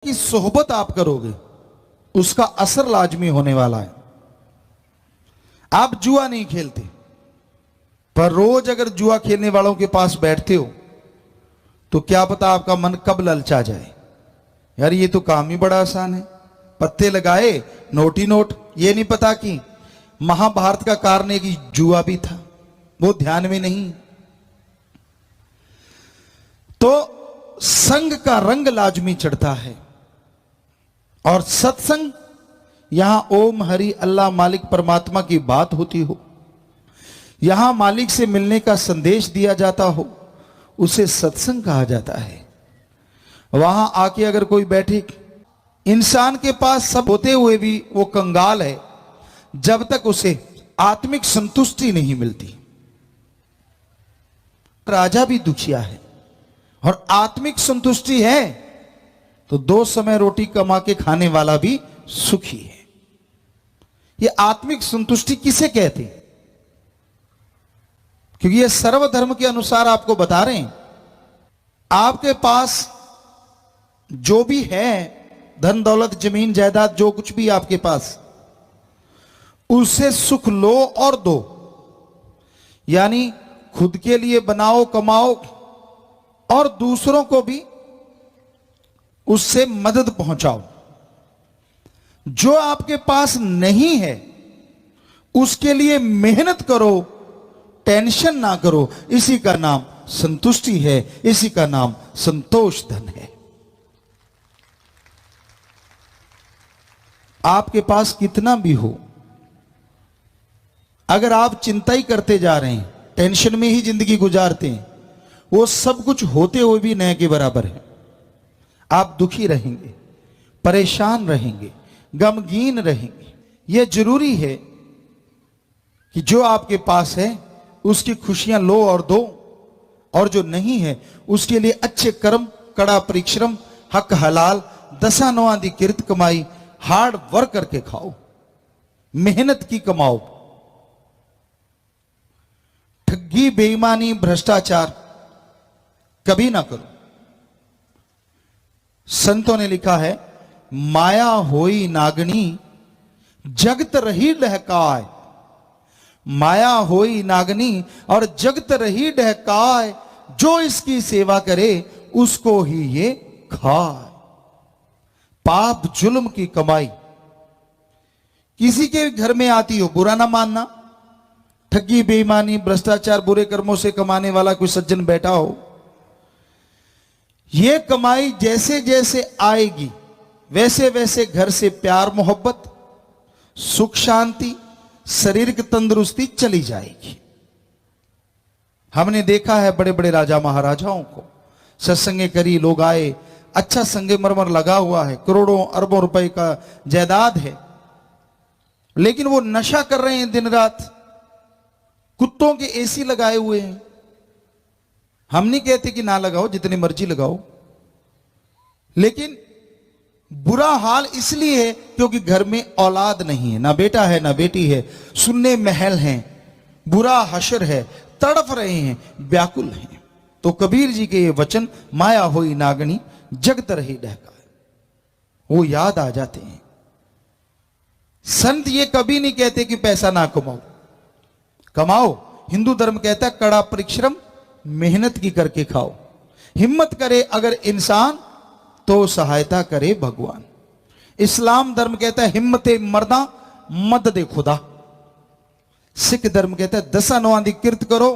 की सोहबत आप करोगे उसका असर लाजमी होने वाला है। आप जुआ नहीं खेलते, पर रोज अगर जुआ खेलने वालों के पास बैठते हो तो क्या पता आपका मन कब ललचा जाए, यार ये तो काम ही बड़ा आसान है, पत्ते लगाए नोट ही नोट। ये नहीं पता कि महाभारत का कारण एक जुआ भी था, वो ध्यान में नहीं। तो संग का रंग लाजमी चढ़ता है, और सत्संग यहां ओम हरि अल्लाह मालिक परमात्मा की बात होती हो, यहां मालिक से मिलने का संदेश दिया जाता हो, उसे सत्संग कहा जाता है। वहां आके अगर कोई बैठे, इंसान के पास सब होते हुए भी वो कंगाल है जब तक उसे आत्मिक संतुष्टि नहीं मिलती। राजा भी दुखिया है और आत्मिक संतुष्टि है तो 2 समय रोटी कमा के खाने वाला भी सुखी है। ये आत्मिक संतुष्टि किसे कहते हैं? क्योंकि ये सर्वधर्म के अनुसार आपको बता रहे हैं। आपके पास जो भी है, धन दौलत जमीन जायदाद जो कुछ भी आपके पास, उससे सुख लो और दो, यानी खुद के लिए बनाओ कमाओ और दूसरों को भी उससे मदद पहुंचाओ। जो आपके पास नहीं है उसके लिए मेहनत करो, टेंशन ना करो। इसी का नाम संतुष्टि है, इसी का नाम संतोष धन है। आपके पास कितना भी हो, अगर आप चिंता ही करते जा रहे हैं, टेंशन में ही जिंदगी गुजारते हैं, वो सब कुछ होते हुए भी न के बराबर है। आप दुखी रहेंगे, परेशान रहेंगे, गमगीन रहेंगे। यह जरूरी है कि जो आपके पास है उसकी खुशियां लो और दो, और जो नहीं है उसके लिए अच्छे कर्म, कड़ा परिश्रम, हक हलाल, दशा नवादी किरत कमाई, हार्ड वर्क करके खाओ, मेहनत की कमाओ। ठगी, बेईमानी, भ्रष्टाचार कभी ना करो। संतों ने लिखा है, माया होई नागनी जगत रही डहकाय। माया होई नागनी और जगत रही डहकाय, जो इसकी सेवा करे उसको ही ये खाए। पाप जुल्म की कमाई किसी के घर में आती हो, बुरा ना मानना। ठगी, बेईमानी, भ्रष्टाचार, बुरे कर्मों से कमाने वाला कोई सज्जन बैठा हो, ये कमाई जैसे जैसे आएगी वैसे वैसे घर से प्यार मोहब्बत, सुख शांति, शारीरिक तंदुरुस्ती चली जाएगी। हमने देखा है बड़े बड़े राजा महाराजाओं को, सत्संगे करी, लोग आए, अच्छा संगमरमर लगा हुआ है, करोड़ों अरबों रुपए का जायदाद है, लेकिन वो नशा कर रहे हैं दिन रात, कुत्तों के एसी लगाए हुए हैं। हम नहीं कहते कि ना लगाओ, जितनी मर्जी लगाओ, लेकिन बुरा हाल इसलिए है क्योंकि घर में औलाद नहीं है, ना बेटा है ना बेटी है, सुन्ने महल हैं, बुरा हशर है, तड़फ रहे हैं, व्याकुल हैं। तो कबीर जी के ये वचन, माया होई नागनी जगत रही डहका, वो याद आ जाते हैं। संत ये कभी नहीं कहते कि पैसा ना कमाओ, कमाओ। हिंदू धर्म कहता है कड़ा परिश्रम, मेहनत की करके खाओ। हिम्मत करे अगर इंसान तो सहायता करे भगवान। इस्लाम धर्म कहता है हिम्मते मर्दा मददे खुदा। सिख धर्म कहता है दसा नौआं दी किरत करो,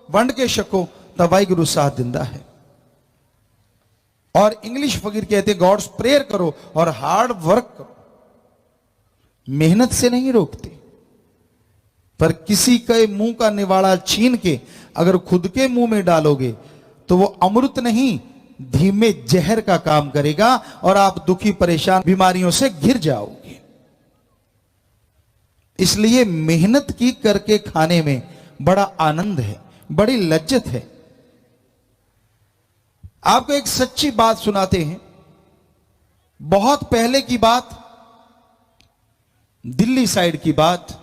वंड के छको तो वाहिगुरु साथ दिंदा है। और इंग्लिश फकीर कहते हैं गॉड्स प्रेयर करो और हार्ड वर्क करो। मेहनत से नहीं रोकते, पर किसी के मुंह का निवाड़ा छीन के अगर खुद के मुंह में डालोगे तो वो अमृत नहीं, धीमे जहर का काम करेगा और आप दुखी परेशान बीमारियों से घिर जाओगे। इसलिए मेहनत की करके खाने में बड़ा आनंद है, बड़ी लज्जत है। आपको एक सच्ची बात सुनाते हैं। बहुत पहले की बात, दिल्ली साइड की बात।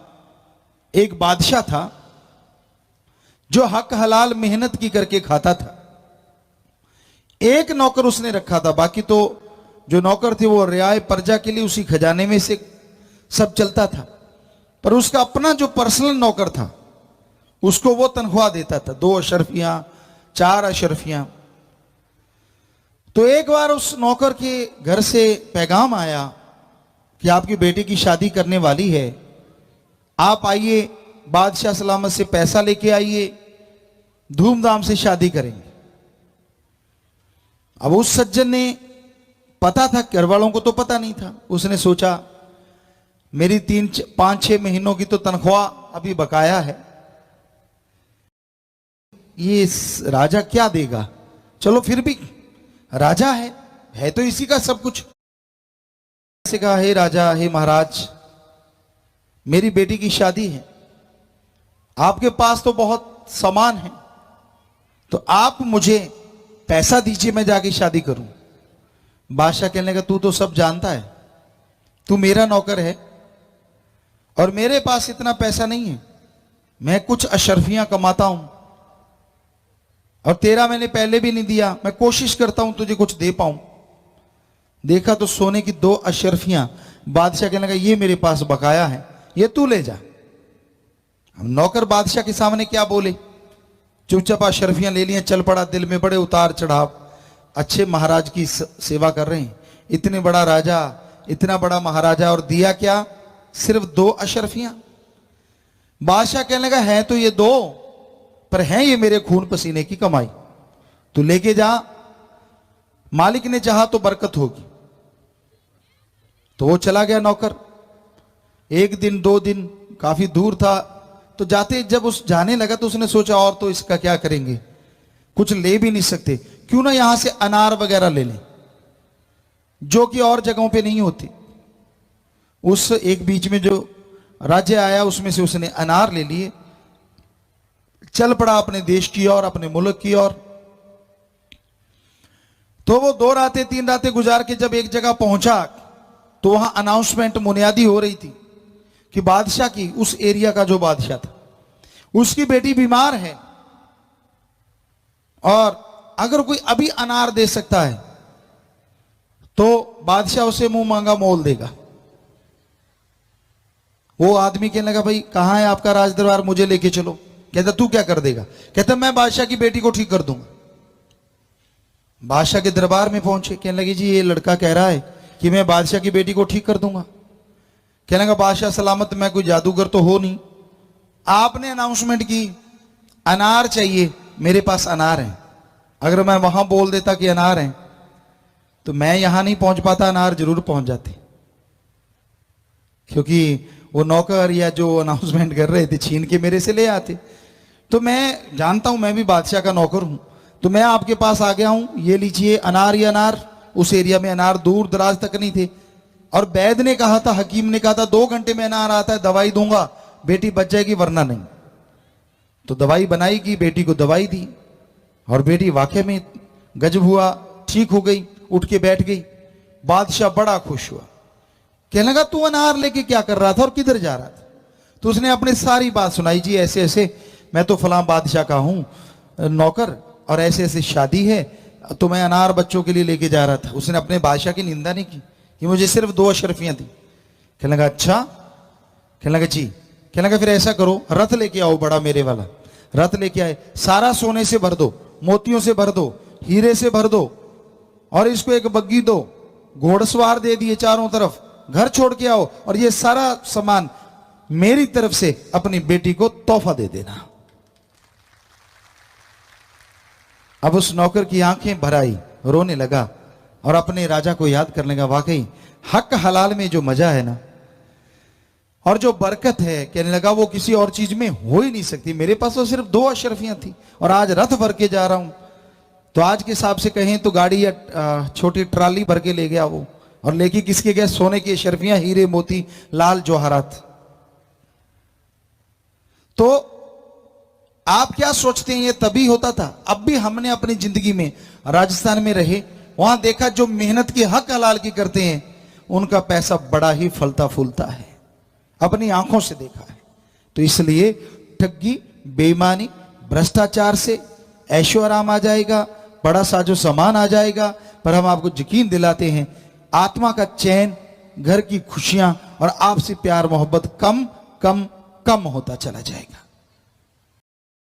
एक बादशाह था जो हक हलाल मेहनत की करके खाता था। एक नौकर उसने रखा था, बाकी तो जो नौकर थे वो रियाए प्रजा के लिए उसी खजाने में से सब चलता था, पर उसका अपना जो पर्सनल नौकर था उसको वो तनख्वाह देता था, 2 अशरफियां 4 अशरफियां। तो एक बार उस नौकर के घर से पैगाम आया कि आपकी बेटी की शादी करने वाली है, आप आइए, बादशाह सलामत से पैसा लेके आइए, धूमधाम से शादी करेंगे। अब उस सज्जन ने, पता था, घर वालों को तो पता नहीं था, उसने सोचा मेरी 3-5-6 महीनों की तो तनख्वाह अभी बकाया है, ये राजा क्या देगा, चलो फिर भी राजा है तो इसी का सब कुछ। ऐसे कहा, हे राजा, हे महाराज, मेरी बेटी की शादी है, आपके पास तो बहुत सामान है, तो आप मुझे पैसा दीजिए, मैं जाके शादी करूं। बादशाह कहने लगा, तू तो सब जानता है, तू मेरा नौकर है और मेरे पास इतना पैसा नहीं है, मैं कुछ अशरफियां कमाता हूं और तेरा मैंने पहले भी नहीं दिया, मैं कोशिश करता हूं तुझे कुछ दे पाऊं। देखा तो सोने की 2 अशरफियां। बादशाह कहने लगा, ये मेरे पास बकाया है, ये तू ले जा। हम नौकर बादशाह के सामने क्या बोले, चुपचाप अशरफियां ले लिया, चल पड़ा। दिल में बड़े उतार चढ़ाव, अच्छे महाराज की सेवा कर रहे हैं, इतने बड़ा राजा, इतना बड़ा महाराजा, और दिया क्या, सिर्फ 2 अशरफियां। बादशाह कहने लगा, है तो ये 2, पर है ये मेरे खून पसीने की कमाई, तू लेके जा, मालिक ने चाहा तो बरकत होगी। तो वो चला गया नौकर। 1 दिन 2 दिन काफी दूर था, तो जाते जब उस जाने लगा तो उसने सोचा, और तो इसका क्या करेंगे, कुछ ले भी नहीं सकते, क्यों ना यहां से अनार वगैरह ले लें, जो कि और जगहों पे नहीं होती। उस एक बीच में जो राज्य आया उसमें से उसने अनार ले लिए, चल पड़ा अपने देश की ओर, अपने मुल्क की ओर। तो वो 2 रातें 3 रातें गुजार के जब एक जगह पहुंचा तो वहां अनाउंसमेंट मुनियादी हो रही थी कि बादशाह की, उस एरिया का जो बादशाह था, उसकी बेटी बीमार है और अगर कोई अभी अनार दे सकता है तो बादशाह उसे मुंह मांगा मोल देगा। वो आदमी कहने लगा, भाई कहां है आपका राज दरबार, मुझे लेके चलो। कहता, तू क्या कर देगा? कहता, मैं बादशाह की बेटी को ठीक कर दूंगा। बादशाह के दरबार में पहुंचे, कहने लगे, जी ये लड़का कह रहा है कि मैं बादशाह की बेटी को ठीक कर दूंगा। कहने लगा, बादशाह सलामत, मैं कोई जादूगर तो हो नहीं, आपने अनाउंसमेंट की अनार चाहिए, मेरे पास अनार है, अगर मैं वहां बोल देता कि अनार है तो मैं यहां नहीं पहुंच पाता, अनार जरूर पहुंच जाते, क्योंकि वो नौकर या जो अनाउंसमेंट कर रहे थे छीन के मेरे से ले आते। तो मैं जानता हूं, मैं भी बादशाह का नौकर हूं, तो मैं आपके पास आ गया हूं, ये लीजिए अनार। ये अनार, उस एरिया में अनार दूर दराज तक नहीं थे, और वैद्य ने कहा था, हकीम ने कहा था, 2 घंटे में अनार आता है, दवाई दूंगा, बेटी बच जाएगी वरना नहीं। तो दवाई बनाई की, बेटी को दवाई दी और बेटी वाकई में गजब हुआ, ठीक हो गई, उठ के बैठ गई। बादशाह बड़ा खुश हुआ, कहने लगा, तू अनार लेके क्या कर रहा था और किधर जा रहा था? तो उसने अपनी सारी बात सुनाई, जी ऐसे ऐसे मैं तो फलां बादशाह का हूं नौकर और ऐसे ऐसे शादी है, तो मैं अनार बच्चों के लिए लेके जा रहा था। उसने अपने बादशाह की निंदा नहीं की कि मुझे सिर्फ 2 अशरफियां थी। कहने लगा, अच्छा? कहने लगा, जी। कहने लगा, फिर ऐसा करो, रथ लेके आओ बड़ा, मेरे वाला रथ लेके आए, सारा सोने से भर दो, मोतियों से भर दो, हीरे से भर दो, और इसको एक बग्गी दो, घोड़सवार दे दिए चारों तरफ, घर छोड़ के आओ और ये सारा सामान मेरी तरफ से अपनी बेटी को तोहफा दे देना। अब उस नौकर की आंखें भर आई, रोने लगा और अपने राजा को याद करने लगा, वाकई हक हलाल में जो मजा है ना, और जो बरकत है, कहने लगा, वो किसी और चीज में हो ही नहीं सकती। मेरे पास तो सिर्फ 2 अशरफियां थी और आज रथ भर के जा रहा हूं, तो आज के हिसाब से कहें तो गाड़ी या छोटी ट्राली भर के ले गया वो, और लेके किसके गए? सोने की अशरफियां, हीरे मोती, लाल जवाहरात। तो आप क्या सोचते हैं ये तभी होता था? अब भी हमने अपनी जिंदगी में राजस्थान में रहे, वहां देखा जो मेहनत की हक हलाल की करते हैं उनका पैसा बड़ा ही फलता फूलता है, अपनी आंखों से देखा है। तो इसलिए ठगी, बेईमानी, भ्रष्टाचार से ऐशो आराम आ जाएगा, बड़ा साजो सामान आ जाएगा, पर हम आपको यकीन दिलाते हैं आत्मा का चैन, घर की खुशियां और आपसी प्यार मोहब्बत कम कम कम होता चला जाएगा।